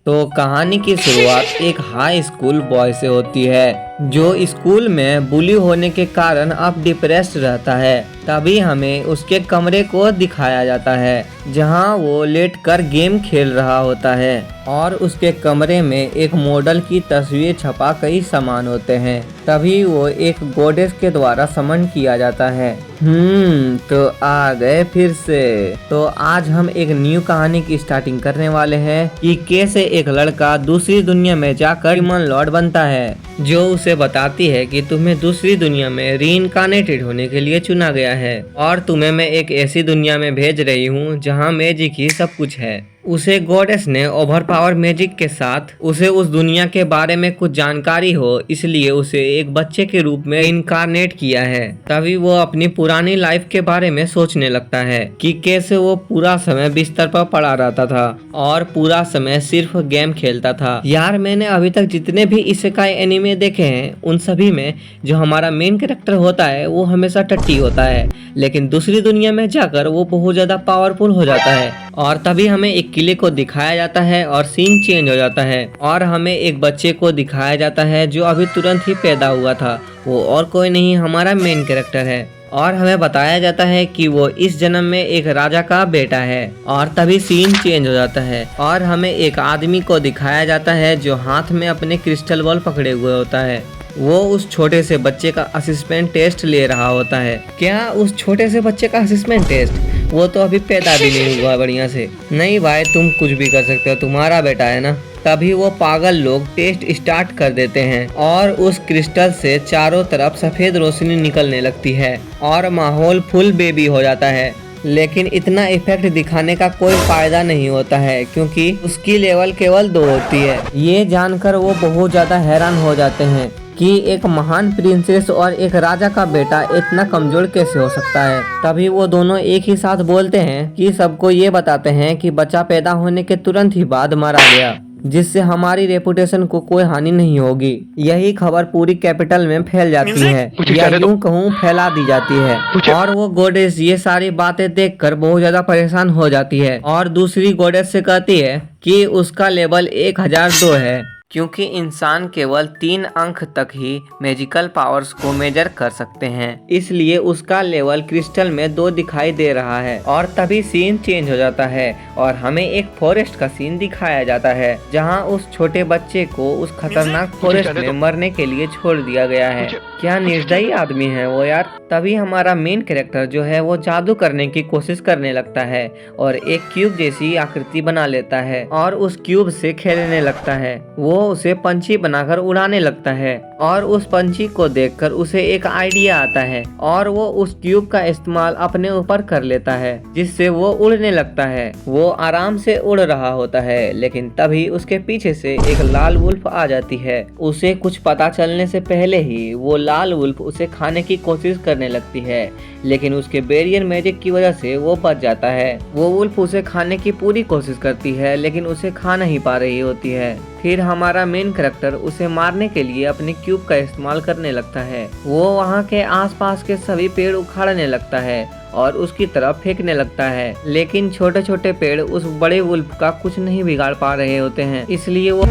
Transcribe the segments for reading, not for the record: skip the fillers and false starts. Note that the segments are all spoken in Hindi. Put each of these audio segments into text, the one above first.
तो कहानी की शुरुआत एक हाई स्कूल बॉय से होती है जो स्कूल में बुली होने के कारण अब डिप्रेस्ड रहता है। तभी हमें उसके कमरे को दिखाया जाता है जहां वो लेटकर गेम खेल रहा होता है और उसके कमरे में एक मॉडल की तस्वीर छपा कई सामान होते हैं। तभी वो एक गॉडेस के द्वारा समन किया जाता है। तो आ गए फिर से। तो आज हम एक न्यू कहानी की स्टार्टिंग करने वाले हैं कि कैसे एक लड़का दूसरी दुनिया में जाकर डीमन लॉर्ड बनता है, जो उसे बताती है कि तुम्हें दूसरी दुनिया में रीइंकार्नेटेड होने के लिए चुना गया है और तुम्हें मैं एक ऐसी दुनिया में भेज रही हूँ जहाँ मैजिक ही सब कुछ है। उसे गॉडेस ने ओवर पावर मैजिक के साथ उसे उस दुनिया के बारे में कुछ जानकारी हो, इसलिए उसे एक बच्चे के रूप में इनकारनेट किया है। तभी वो अपनी पुरानी लाइफ के बारे में सोचने लगता है कि कैसे वो पूरा समय बिस्तर पर पड़ा रहता था और पूरा समय सिर्फ गेम खेलता था। यार मैंने अभी तक जितने भी इसेकाई एनिमे देखे हैं उन सभी में जो हमारा मेन कैरेक्टर होता है वो हमेशा टट्टी होता है, लेकिन दूसरी दुनिया में जाकर वो बहुत ज्यादा पावरफुल हो जाता है। और तभी हमें एक किले को दिखाया जाता है और सीन चेंज हो जाता है और हमें एक बच्चे को दिखाया जाता है जो अभी तुरंत ही पैदा हुआ था। वो और कोई नहीं हमारा मेन कैरेक्टर है और हमें बताया जाता है कि वो इस जन्म में एक राजा का बेटा है। और तभी सीन चेंज हो जाता है और हमें एक आदमी को दिखाया जाता है जो हाथ में अपने क्रिस्टल बॉल पकड़े हुए होता है। वो उस छोटे से बच्चे का असेसमेंट टेस्ट ले रहा होता है। क्या उस छोटे से बच्चे का असेसमेंट टेस्ट? वो तो अभी पैदा भी नहीं हुआ बढ़िया से। नहीं भाई तुम कुछ भी कर सकते हो, तुम्हारा बेटा है ना। तभी वो पागल लोग टेस्ट स्टार्ट कर देते हैं और उस क्रिस्टल से चारों तरफ सफेद रोशनी निकलने लगती है और माहौल फुल बेबी हो जाता है। लेकिन इतना इफेक्ट दिखाने का कोई फायदा नहीं होता है क्योंकि उसकी लेवल केवल 2 होती है। ये जानकर वो बहुत ज्यादा हैरान हो जाते हैं कि एक महान प्रिंसेस और एक राजा का बेटा इतना कमजोर कैसे हो सकता है। तभी वो दोनों एक ही साथ बोलते हैं कि सबको ये बताते हैं कि बच्चा पैदा होने के तुरंत ही बाद मारा गया, जिससे हमारी रेपुटेशन को कोई हानि नहीं होगी। यही खबर पूरी कैपिटल में फैल जाती है या यूं कहूँ फैला दी जाती है और वो गॉडेस ये सारी बातें देखकर बहुत ज्यादा परेशान हो जाती है और दूसरी गॉडेस से कहती है कि उसका लेवल 1002 है क्योंकि इंसान केवल 3 अंक तक ही मैजिकल पावर्स को मेजर कर सकते हैं, इसलिए उसका लेवल क्रिस्टल में 2 दिखाई दे रहा है। और तभी सीन चेंज हो जाता है और हमें एक फॉरेस्ट का सीन दिखाया जाता है जहां उस छोटे बच्चे को उस खतरनाक फॉरेस्ट में मरने के लिए छोड़ दिया गया है। क्या निर्दयी आदमी है वो यार। तभी हमारा मेन कैरेक्टर जो है वो जादू करने की कोशिश करने लगता है और एक क्यूब जैसी आकृति बना लेता है और उस क्यूब से खेलने लगता है। वो उसे पंछी बनाकर उड़ाने लगता है और उस पंछी को देखकर उसे एक आइडिया आता है और वो उस क्यूब का इस्तेमाल अपने ऊपर कर लेता है जिससे वो उड़ने लगता है। वो आराम से उड़ रहा होता है लेकिन तभी उसके पीछे से एक लाल वुल्फ आ जाती है। उसे कुछ पता चलने से पहले ही वो लाल वुल्फ उसे खाने की कोशिश करने लगती है, लेकिन उसके बैरियर मैजिक की वजह से वो बच जाता है। वो वुल्फ उसे खाने की पूरी कोशिश करती है लेकिन उसे खा नहीं पा रही होती है। फिर हमारा मेन कैरेक्टर उसे मारने के लिए अपने क्यूब का इस्तेमाल करने लगता है। वो वहाँ के आसपास के सभी पेड़ उखाड़ने लगता है और उसकी तरफ फेंकने लगता है, लेकिन छोटे छोटे पेड़ उस बड़े वुल्फ का कुछ नहीं बिगाड़ पा रहे होते हैं, इसलिए वो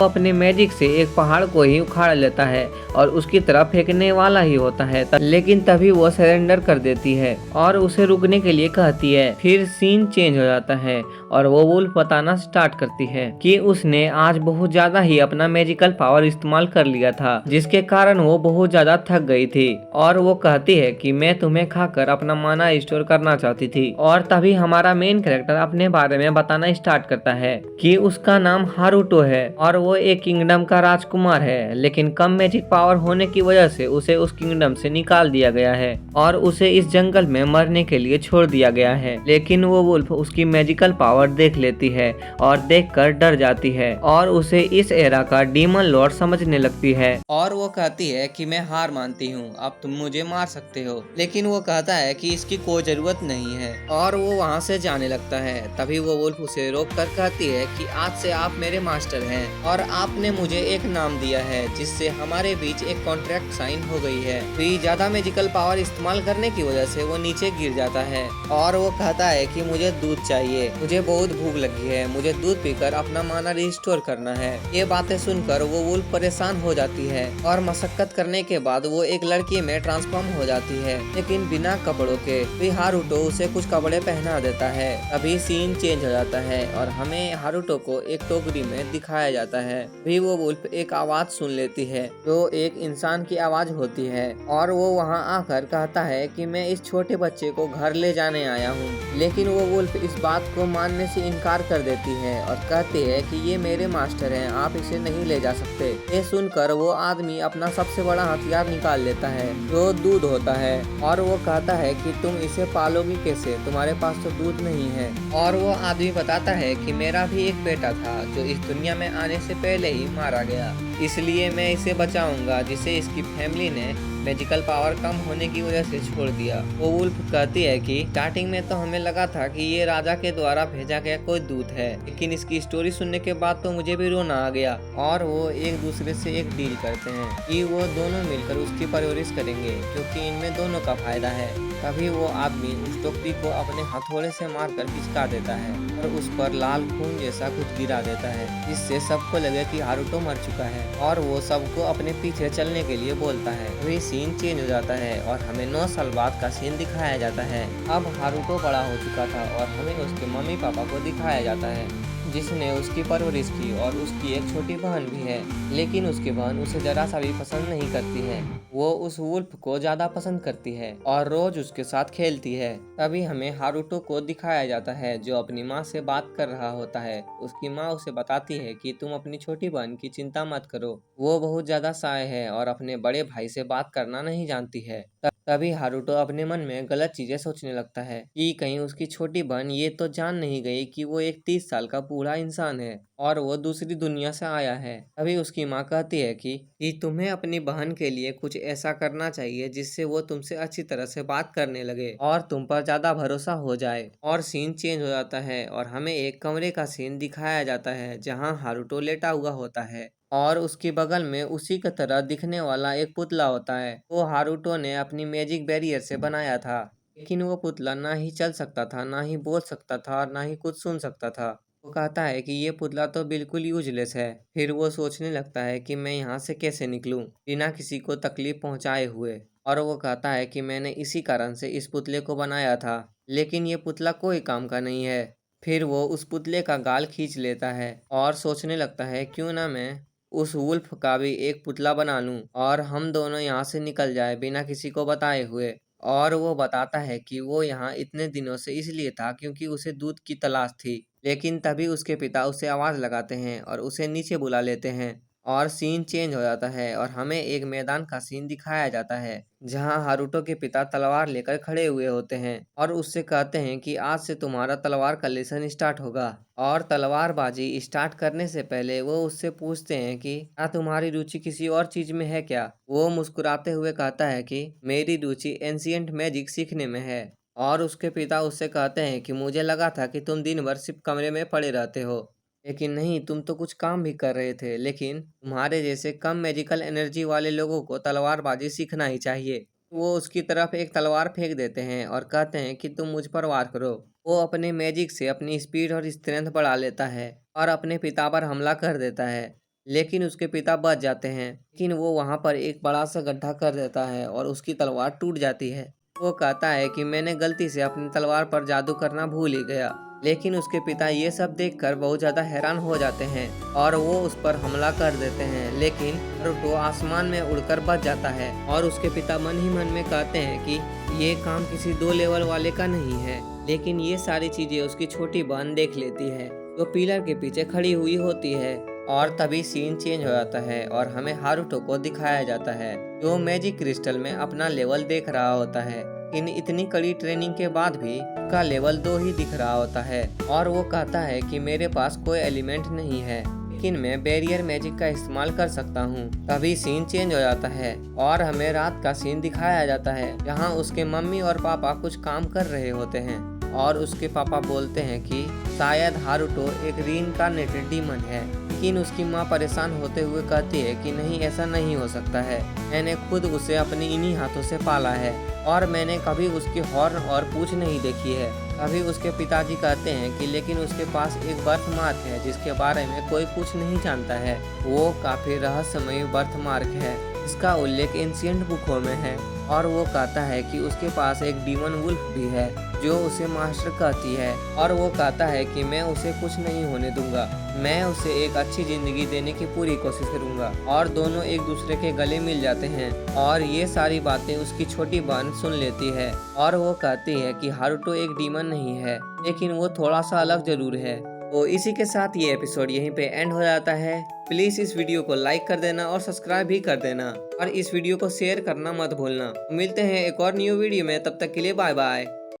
अपने मैजिक से एक पहाड़ को ही उखाड़ लेता है और उसकी तरफ फेंकने वाला ही होता है, लेकिन तभी वो सरेंडर कर देती है और उसे रुकने के लिए कहती है। फिर सीन चेंज हो जाता है और वो वुल्फ बताना स्टार्ट करती है कि उसने आज बहुत ज्यादा ही अपना मैजिकल पावर इस्तेमाल कर लिया था, जिसके कारण वो बहुत ज्यादा थक गई थी और वो कहती है कि मैं तुम्हें खाकर अपना माना स्टोर करना चाहती थी। और तभी हमारा मेन कैरेक्टर अपने बारे में बताना स्टार्ट करता है कि उसका नाम हारुतो है और वो एक किंगडम का राजकुमार है, लेकिन कम मैजिक पावर होने की वजह से उसे उस किंगडम से निकाल दिया गया है और उसे इस जंगल में मरने के लिए छोड़ दिया गया है। लेकिन वो वुल्फ उसकी मैजिकल पावर देख लेती है और देखकर डर जाती है और उसे इस एरा का डीमन लॉर्ड समझने लगती है और वो कहती है कि मैं हार मानती हूँ, अब तुम मुझे मार सकते हो। लेकिन वो कहता है कि इसकी कोई जरूरत नहीं है और वो वहाँ से जाने लगता है। तभी वो वुल्फ उसे रोक कर कहती है कि आज से आप मेरे मास्टर हैं और और आपने मुझे एक नाम दिया है जिससे हमारे बीच एक कॉन्ट्रैक्ट साइन हो गई है। फिर ज्यादा मैजिकल पावर इस्तेमाल करने की वजह से वो नीचे गिर जाता है और वो कहता है कि मुझे दूध चाहिए, मुझे बहुत भूख लगी है, मुझे दूध पीकर अपना माना रिस्टोर करना है। ये बातें सुनकर वो वुल्फ परेशान हो जाती है और मशक्कत करने के बाद वो एक लड़की में ट्रांसफॉर्म हो जाती है, लेकिन बिना कपड़ों के। फिर हारुतो उसे कुछ कपड़े पहना देता है। अभी सीन चेंज हो जाता है और हमें हारुतो को एक टोकरी में दिखाया जाता है। भी वो वुल्फ एक आवाज सुन लेती है जो एक इंसान की आवाज होती है और वो वहाँ आकर कहता है कि मैं इस छोटे बच्चे को घर ले जाने आया हूँ। लेकिन वो वुल्फ इस बात को मानने से इनकार कर देती है और कहती है कि ये मेरे मास्टर हैं, आप इसे नहीं ले जा सकते। ये सुनकर वो आदमी अपना सबसे बड़ा हथियार निकाल लेता है जो दूध होता है और वो कहता है कि तुम इसे पालोगी कैसे, तुम्हारे पास तो दूध नहीं है। और वो आदमी बताता है कि मेरा भी एक बेटा था जो इस दुनिया में आने से पहले ही मारा गया, इसलिए मैं इसे बचाऊंगा जिसे इसकी फैमिली ने मैजिकल पावर कम होने की वजह से छोड़ दिया। वो वुल्फ कहती है कि स्टार्टिंग में तो हमें लगा था कि ये राजा के द्वारा भेजा गया कोई दूत है, लेकिन इसकी स्टोरी सुनने के बाद तो मुझे भी रोना आ गया। और वो एक दूसरे से एक डील करते हैं कि वो दोनों मिलकर उसकी परवरिश करेंगे क्योंकि इनमें दोनों का फायदा है। तभी वो आदमी उस टोकरी को अपने हथौड़े से मारकर पिचका देता है और उस पर लाल खून जैसा कुछ गिरा देता है, जिससे सबको लगे कि हारुतो मर चुका है और वो सबको अपने पीछे चलने के लिए बोलता है। वही सीन चेंज हो जाता है और हमें 9 साल बाद का सीन दिखाया जाता है। अब हारुतो बड़ा हो चुका था और हमें उसके मम्मी पापा को दिखाया जाता है जिसने उसकी परवरिश की और उसकी एक छोटी बहन भी है, लेकिन उसकी बहन उसे जरा सा भी पसंद नहीं करती है। वो उस वुल्फ को ज्यादा पसंद करती है और रोज उसके साथ खेलती है। तभी हमें हारुतो को दिखाया जाता है जो अपनी माँ से बात कर रहा होता है। उसकी माँ उसे बताती है कि तुम अपनी छोटी बहन की चिंता मत करो, वो बहुत ज्यादा साय है और अपने बड़े भाई से बात करना नहीं जानती है। तभी हारुतो अपने मन में गलत चीजें सोचने लगता है कि कहीं उसकी छोटी बहन ये तो जान नहीं गई कि वो एक 30 साल का बूढ़ा इंसान है और वो दूसरी दुनिया से आया है। तभी उसकी माँ कहती है कि तुम्हें अपनी बहन के लिए कुछ ऐसा करना चाहिए जिससे वो तुमसे अच्छी तरह से बात करने लगे और तुम पर ज्यादा भरोसा हो जाए। और सीन चेंज हो जाता है और हमें एक कमरे का सीन दिखाया जाता है जहाँ हारुतो लेटा हुआ होता है और उसके बगल में उसी की तरह दिखने वाला एक पुतला होता है। वो हारुतो ने अपनी मैजिक बैरियर से बनाया था, लेकिन वो पुतला ना ही चल सकता था, ना ही बोल सकता था और ना ही कुछ सुन सकता था। वो कहता है कि ये पुतला तो बिल्कुल यूजलेस है। फिर वो सोचने लगता है कि मैं यहाँ से कैसे निकलूं बिना किसी को तकलीफ पहुँचाए हुए। और वो कहता है कि मैंने इसी कारण से इस पुतले को बनाया था, लेकिन ये पुतला कोई काम का नहीं है। फिर वो उस पुतले का गाल खींच लेता है और सोचने लगता है क्यों ना मैं उस वुल्फ का भी एक पुतला बना लूं और हम दोनों यहाँ से निकल जाए बिना किसी को बताए हुए। और वो बताता है कि वो यहाँ इतने दिनों से इसलिए था क्योंकि उसे दूध की तलाश थी। लेकिन तभी उसके पिता उसे आवाज लगाते हैं और उसे नीचे बुला लेते हैं और सीन चेंज हो जाता है और हमें एक मैदान का सीन दिखाया जाता है जहां हारुतो के पिता तलवार लेकर खड़े हुए होते हैं और उससे कहते हैं कि आज से तुम्हारा तलवार का लेसन स्टार्ट होगा। और तलवारबाजी स्टार्ट करने से पहले वो उससे पूछते हैं कि क्या तुम्हारी रुचि किसी और चीज में है क्या। वो मुस्कुराते हुए कहता है कि मेरी रुचि एंशिएंट मैजिक सीखने में है। और उसके पिता उससे कहते हैं कि मुझे लगा था कि तुम दिन भर सिर्फ कमरे में पड़े रहते हो, लेकिन नहीं, तुम तो कुछ काम भी कर रहे थे। लेकिन तुम्हारे जैसे कम मैजिकल एनर्जी वाले लोगों को तलवारबाजी सीखना ही चाहिए। वो उसकी तरफ एक तलवार फेंक देते हैं और कहते हैं कि तुम मुझ पर वार करो। वो अपने मैजिक से अपनी स्पीड और स्ट्रेंथ बढ़ा लेता है और अपने पिता पर हमला कर देता है, लेकिन उसके पिता बच जाते हैं। लेकिन वो वहां पर एक बड़ा सा गड्ढा कर देता है और उसकी तलवार टूट जाती है। वो कहता है कि मैंने गलती से अपनी तलवार पर जादू करना भूल ही गया। लेकिन उसके पिता ये सब देखकर बहुत ज्यादा हैरान हो जाते हैं और वो उस पर हमला कर देते हैं, लेकिन नारुतो आसमान में उड़कर बच जाता है। और उसके पिता मन ही मन में कहते हैं कि ये काम किसी 2 लेवल वाले का नहीं है। लेकिन ये सारी चीजें उसकी छोटी बहन देख लेती है जो पिलर के पीछे खड़ी हुई होती है। और तभी सीन चेंज हो जाता है और हमें हारुतो को दिखाया जाता है जो मैजिक क्रिस्टल में अपना लेवल देख रहा होता है। इन इतनी कड़ी ट्रेनिंग के बाद भी उसका लेवल 2 ही दिख रहा होता है और वो कहता है कि मेरे पास कोई एलिमेंट नहीं है, लेकिन मैं बैरियर मैजिक का इस्तेमाल कर सकता हूँ। तभी सीन चेंज हो जाता है और हमें रात का सीन दिखाया जाता है जहाँ उसके मम्मी और पापा कुछ काम कर रहे होते हैं और उसके पापा बोलते हैं कि शायद हारुतो एक रीइंकार्नेटेड डीमन है लेकिन उसकी माँ परेशान होते हुए कहती है कि नहीं, ऐसा नहीं हो सकता है, मैंने खुद उसे अपने इन्हीं हाथों से पाला है और मैंने कभी उसकी हॉर्न और पूंछ नहीं देखी है। तभी उसके पिताजी कहते हैं कि लेकिन उसके पास एक बर्थ मार्क है जिसके बारे में कोई कुछ नहीं जानता है। वो काफी रहस्यमयी बर्थ मार्क है, इसका उल्लेख एंशिएंट बुकों में है और वो कहता है कि उसके पास एक डीमन वुल्फ भी है जो उसे मास्टर कहती है और वो कहता है कि मैं उसे कुछ नहीं होने दूंगा, मैं उसे एक अच्छी जिंदगी देने की पूरी कोशिश करूंगा। और दोनों एक दूसरे के गले मिल जाते हैं और ये सारी बातें उसकी छोटी बहन सुन लेती है और वो कहती है कि हारुतो एक डीमन नहीं है, लेकिन वो थोड़ा सा अलग जरूर है। तो इसी के साथ ये एपिसोड यहीं पे एंड हो जाता है। प्लीज इस वीडियो को लाइक कर देना और सब्सक्राइब भी कर देना और इस वीडियो को शेयर करना मत भूलना। मिलते हैं एक और न्यू वीडियो में, तब तक के लिए बाय बाय।